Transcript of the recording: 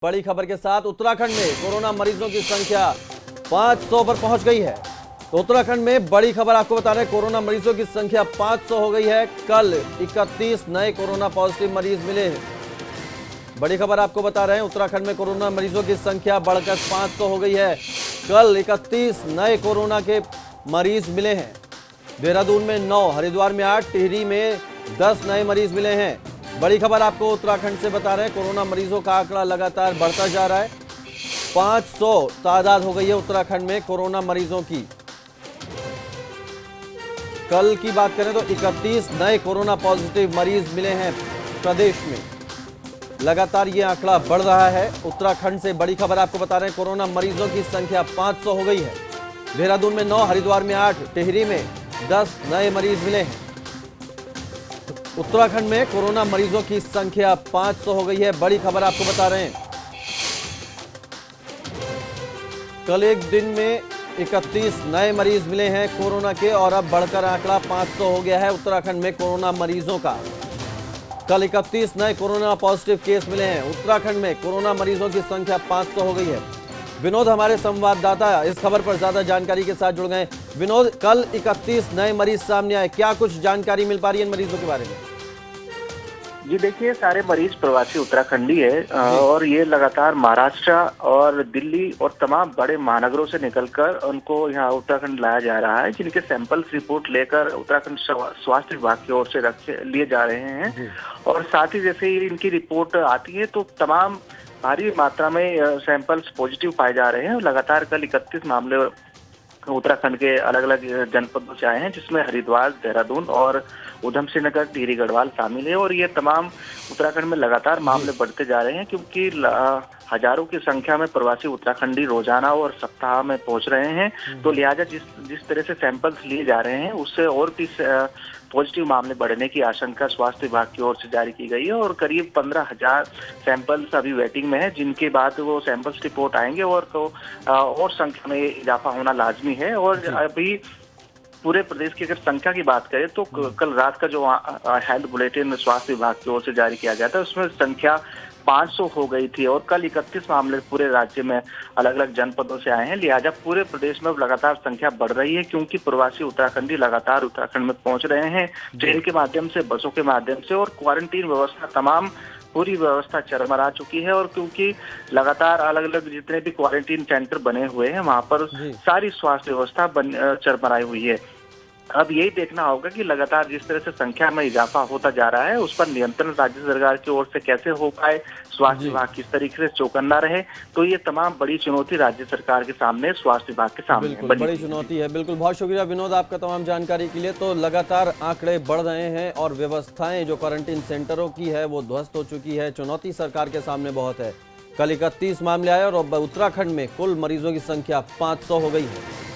बड़ी खबर के साथ उत्तराखंड में कोरोना मरीजों की संख्या 500 पर पहुंच गई है। तो उत्तराखंड में बड़ी खबर आपको बता रहे हैं, कोरोना मरीजों की संख्या 500 हो गई है। कल 31 नए कोरोना पॉजिटिव मरीज मिले हैं। बड़ी खबर आपको बता रहे हैं, उत्तराखंड में कोरोना मरीजों की संख्या बढ़कर 500 हो गई है। कल 31 नए कोरोना के मरीज मिले हैं। देहरादून में 9, हरिद्वार में 8, टिहरी में 10 नए मरीज मिले हैं। बड़ी खबर आपको उत्तराखंड से बता रहे हैं, कोरोना मरीजों का आंकड़ा लगातार बढ़ता जा रहा है। 500 तादाद हो गई है उत्तराखंड में कोरोना मरीजों की। कल की बात करें तो 31 नए कोरोना पॉजिटिव मरीज मिले हैं प्रदेश में। लगातार ये आंकड़ा बढ़ रहा है। उत्तराखंड से बड़ी खबर आपको बता रहे हैं, कोरोना मरीजों की संख्या 500 हो गई है। देहरादून में 9, हरिद्वार में 8, टिहरी में 10 नए मरीज मिले हैं। उत्तराखंड में कोरोना मरीजों की संख्या 500 हो गई है। बड़ी खबर आपको बता रहे हैं, कल एक दिन में 31 नए मरीज मिले हैं कोरोना के और अब बढ़कर आंकड़ा 500 हो गया है उत्तराखंड में कोरोना मरीजों का। कल 31 नए कोरोना पॉजिटिव केस मिले हैं। उत्तराखंड में कोरोना मरीजों की संख्या 500 हो गई है। विनोद हमारे संवाददाता इस खबर पर ज्यादा जानकारी के साथ जुड़ गए। विनोद, कल 31 नए मरीज सामने आए, क्या कुछ जानकारी मिल पा रही है इन मरीजों के बारे में? जी देखिए, सारे मरीज प्रवासी उत्तराखंडी है और ये लगातार महाराष्ट्र और दिल्ली और तमाम बड़े महानगरों से निकलकर उनको यहाँ उत्तराखंड लाया जा रहा है, जिनके सैंपल्स रिपोर्ट लेकर उत्तराखंड स्वास्थ्य विभाग की ओर से लिए जा रहे हैं। और साथ ही जैसे ही इनकी रिपोर्ट आती है तो तमाम भारी मात्रा में सैंपल्स पॉजिटिव पाए जा रहे हैं। लगातार कल 31 मामले उत्तराखंड के अलग अलग जनपदों से आए हैं, जिसमें हरिद्वार, देहरादून और उधम सिंह नगर, टिहरी गढ़वाल शामिल है। और ये तमाम उत्तराखंड में लगातार मामले बढ़ते जा रहे हैं, क्योंकि हजारों की संख्या में प्रवासी उत्तराखंडी रोजाना और सप्ताह में पहुंच रहे हैं। तो लिहाजा जिस तरह से सैंपल्स लिए जा रहे हैं, उससे और भी पॉजिटिव मामले बढ़ने की आशंका स्वास्थ्य विभाग की ओर से जारी की गई है। और करीब 15,000 सैंपल्स अभी वेटिंग में है, जिनके बाद वो सैंपल्स रिपोर्ट आएंगे और संख्या में इजाफा होना लाजमी है। और अभी पूरे प्रदेश की अगर संख्या की बात करें तो कल रात का जो हेल्थ बुलेटिन स्वास्थ्य विभाग की ओर से जारी किया गया था, उसमें संख्या 500 हो गई थी। और कल 31 मामले पूरे राज्य में अलग अलग जनपदों से आए हैं। लिहाजा पूरे प्रदेश में लगातार संख्या बढ़ रही है, क्योंकि प्रवासी उत्तराखंडी लगातार उत्तराखंड में पहुंच रहे हैं, ट्रेन के माध्यम से, बसों के माध्यम से। और क्वारंटीन व्यवस्था तमाम पूरी व्यवस्था चरमरा चुकी है। और क्योंकि लगातार अलग अलग जितने भी क्वारंटीन सेंटर बने हुए हैं, वहां पर सारी स्वास्थ्य व्यवस्था चरमराई हुई है। अब यही देखना होगा कि लगातार जिस तरह से संख्या में इजाफा होता जा रहा है, उस पर नियंत्रण राज्य सरकार की ओर से कैसे हो पाए, स्वास्थ्य विभाग किस तरीके से चौकन्ना रहे। तो ये तमाम बड़ी चुनौती राज्य सरकार के सामने, स्वास्थ्य विभाग के सामने बड़ी चुनौती है। बिल्कुल, बहुत शुक्रिया विनोद आपका तमाम जानकारी के लिए। तो लगातार आंकड़े बढ़ रहे हैं और व्यवस्थाएं जो क्वारंटीन सेंटरों की है वो ध्वस्त हो चुकी है। चुनौती सरकार के सामने बहुत है। कल 31 मामले आए और उत्तराखंड में कुल मरीजों की संख्या 500 हो गई है।